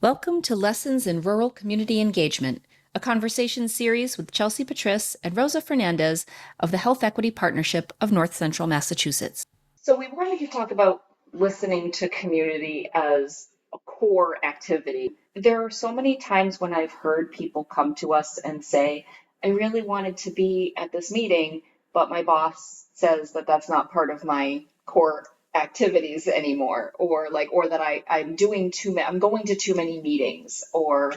Welcome to Lessons in Rural Community Engagement, a conversation series with Chelsey Patriss and Rosa Fernandez of the Health Equity Partnership of North Central Massachusetts. So we wanted to talk about listening to community as a core activity. There are so many times when I've heard people come to us and say, I really wanted to be at this meeting, but my boss says that that's not part of my core activities anymore, or that I'm doing I'm going to too many meetings, or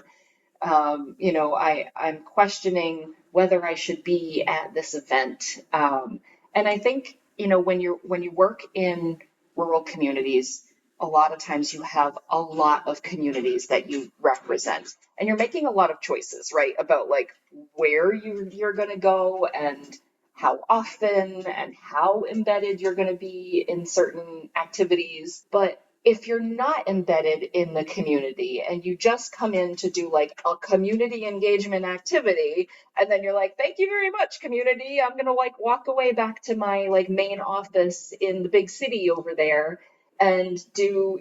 I'm questioning whether I should be at this event. And I think, when you work in rural communities, a lot of times you have a lot of communities that you represent, and you're making a lot of choices, right? About like where you're going to go and how often and how embedded you're going to be in certain activities. But if you're not embedded in the community and you just come in to do like a community engagement activity, and then you're like, thank you very much, community. I'm gonna like walk away back to my like main office in the big city over there and do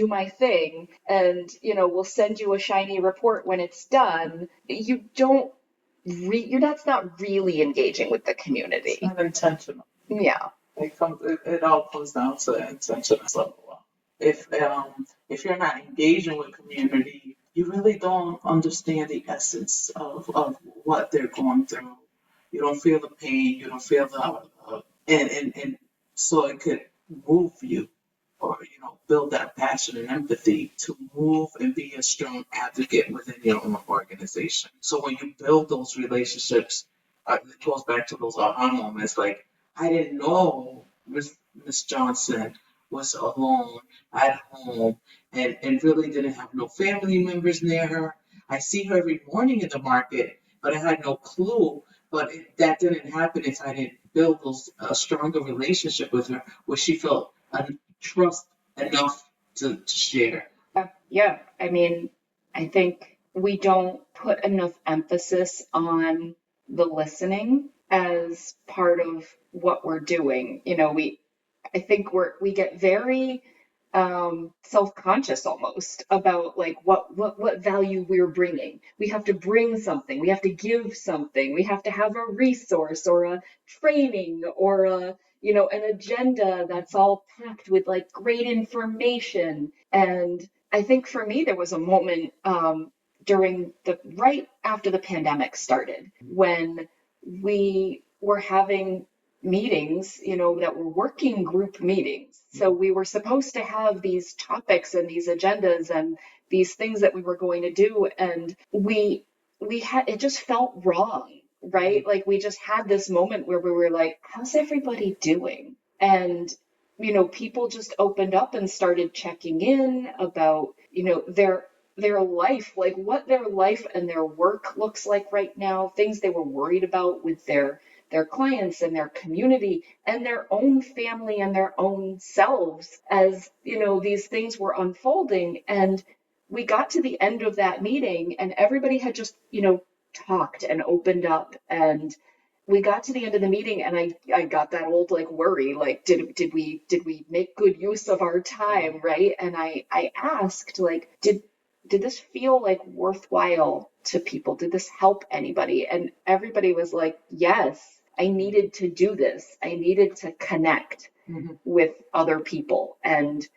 my thing, and we'll send you a shiny report when it's done. You don't that's not really engaging with the community. It's not intentional. Yeah. It all comes down to intentional level. If you're not engaging with community, you really don't understand the essence of what they're going through. You don't feel the pain. You don't feel and so it could move you, or build that passion and empathy to move and be a strong advocate within your own organization. So when you build those relationships, it goes back to those aha moments. Like, I didn't know Miss Johnson was alone at home, and really didn't have no family members near her. I see her every morning in the market, but I had no clue. But that didn't happen if I didn't build a stronger relationship with her, where she felt trust enough to share. Yeah. I mean, I think we don't put enough emphasis on the listening as part of what we're doing. I think we get very self-conscious almost about like what value we're bringing. We have to bring something. We have to give something. We have to have a resource or a training or an agenda that's all packed with like great information. And I think for me, there was a moment during right after the pandemic started when we were having meetings, that were working group meetings. So we were supposed to have these topics and these agendas and these things that we were going to do. And we had, it just felt wrong, right? Like we just had this moment where we were like, how's everybody doing? And people just opened up and started checking in about, their life, like what their life and their work looks like right now, things they were worried about with their clients and their community and their own family and their own selves as, these things were unfolding. And we got to the end of that meeting and everybody had just, talked and opened up, and we got to the end of the meeting and I got that old like worry, like did we make good use of our time, right? And I asked, like, did this feel like worthwhile to people? Did this help anybody? And everybody was like, yes, I needed to do this. I needed to connect with other people and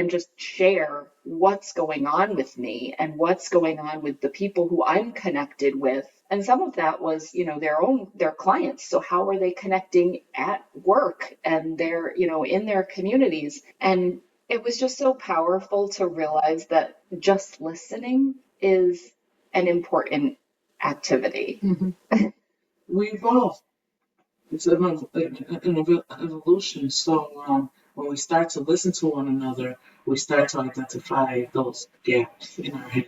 just share what's going on with me and what's going on with the people who I'm connected with. And some of that was, their clients. So how are they connecting at work and in their communities? And it was just so powerful to realize that just listening is an important activity. We evolve. It's an evolution. So when we start to listen to one another, we start to identify those gaps in our heads.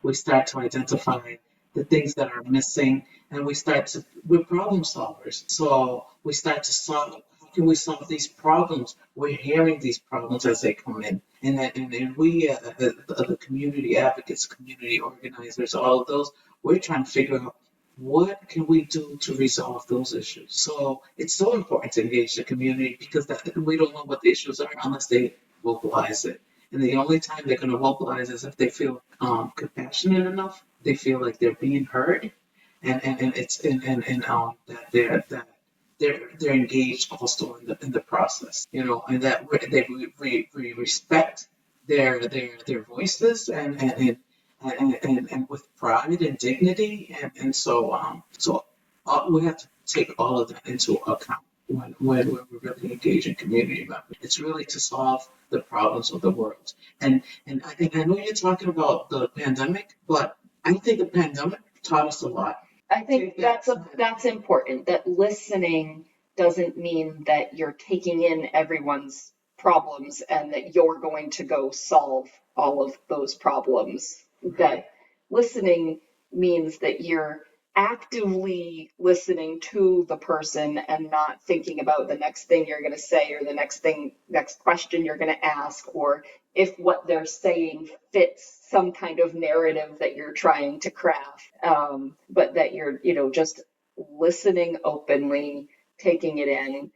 We start to identify the things that are missing, and we're problem solvers. So we start to solve. How can we solve these problems? We're hearing these problems as they come in, and we, the community advocates, community organizers, all of those, we're trying to figure out what can we do to resolve those issues. So it's so important to engage the community, because we don't know what the issues are unless they vocalize it. And the only time they're going to vocalize is if they feel compassionate enough, they feel like they're being heard, and it's and that they're engaged also in the process, and that we respect their voices and with pride and dignity, and so we have to take all of that into account when we really engage in community members. It's really to solve the problems of the world. And I know you're talking about the pandemic, but I think the pandemic taught us a lot. I think that's important, that listening doesn't mean that you're taking in everyone's problems and that you're going to go solve all of those problems. That listening means that you're actively listening to the person and not thinking about the next thing you're going to say or the next question you're going to ask, or if what they're saying fits some kind of narrative that you're trying to craft, but that you're, just listening openly, taking it in,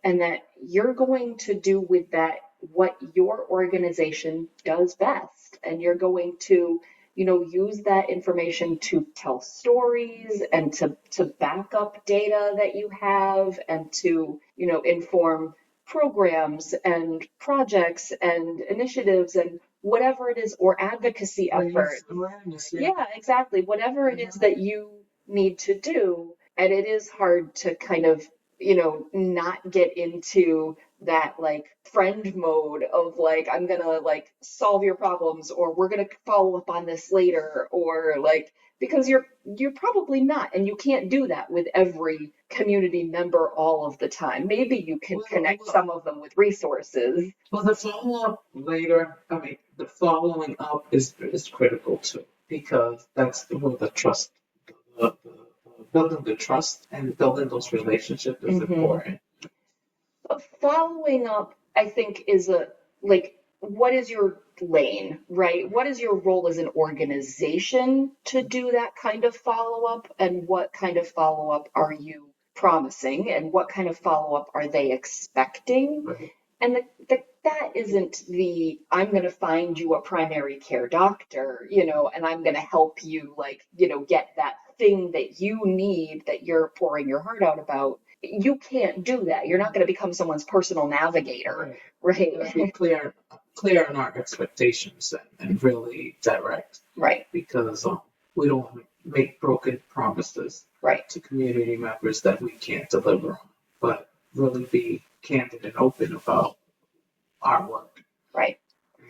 and that you're going to do with that what your organization does best. And you're going to, use that information to tell stories and to back up data that you have and to, inform programs and projects and initiatives and whatever it is, or advocacy efforts. Awareness, Yeah, exactly. Whatever it is that you need to do. And it is hard to kind of, not get into that like friend mode of like, I'm gonna like solve your problems, or we're gonna follow up on this later, or like, because you're probably not, and you can't do that with every community member all of the time. Maybe you can connect some of them with resources. Well, the follow up later, I mean, the following up is critical too, because that's where the trust, the, the, building the trust and building those relationships is important. But following up, I think, is like, what is your lane, right? What is your role as an organization to do that kind of follow up? And what kind of follow up are you promising? And what kind of follow up are they expecting? Right. And that isn't the, I'm going to find you a primary care doctor, and I'm going to help you, like, get that thing that you need that you're pouring your heart out about. You can't do that. You're not going to become someone's personal navigator, right? Let's be clear in our expectations and really direct, Right, because we don't want to make broken promises right. to community members that we can't deliver on, but really be candid and open about our work, Right.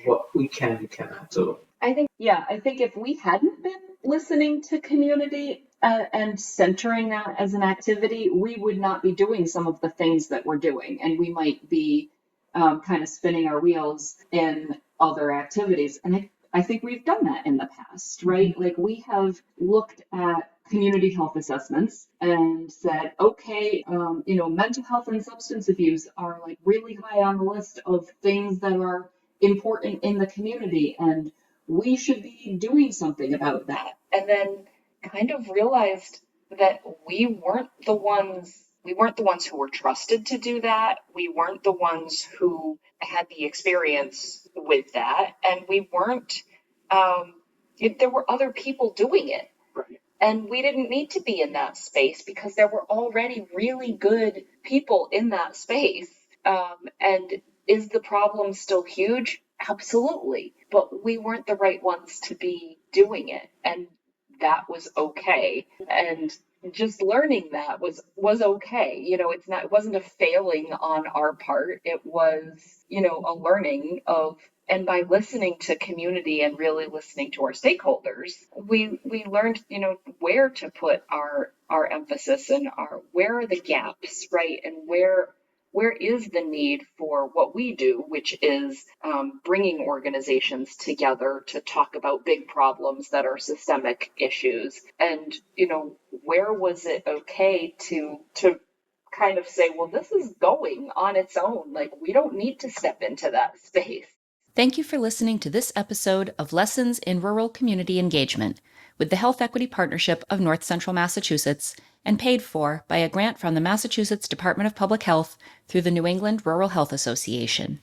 what we can and cannot do. I think if we hadn't been listening to community and centering that as an activity, we would not be doing some of the things that we're doing. And we might be kind of spinning our wheels in other activities. And I think we've done that in the past, right? Like, we have looked at community health assessments and said, okay, mental health and substance abuse are like really high on the list of things that are important in the community, and we should be doing something about that. And then kind of realized that we weren't the ones who were trusted to do that. We weren't the ones who had the experience with that, and we weren't there were other people doing it. Right. And we didn't need to be in that space because there were already really good people in that space. And is the problem still huge? Absolutely. But we weren't the right ones to be doing it. And that was okay. And just learning that was okay. It wasn't a failing on our part. It was, a learning of, and by listening to community and really listening to our stakeholders, we learned, where to put our emphasis and where are the gaps, right? And where is the need for what we do, which is bringing organizations together to talk about big problems that are systemic issues. And, where was it okay to kind of say, well, this is going on its own. Like, we don't need to step into that space. Thank you for listening to this episode of Lessons in Rural Community Engagement with the Health Equity Partnership of North Central Massachusetts, and paid for by a grant from the Massachusetts Department of Public Health through the New England Rural Health Association.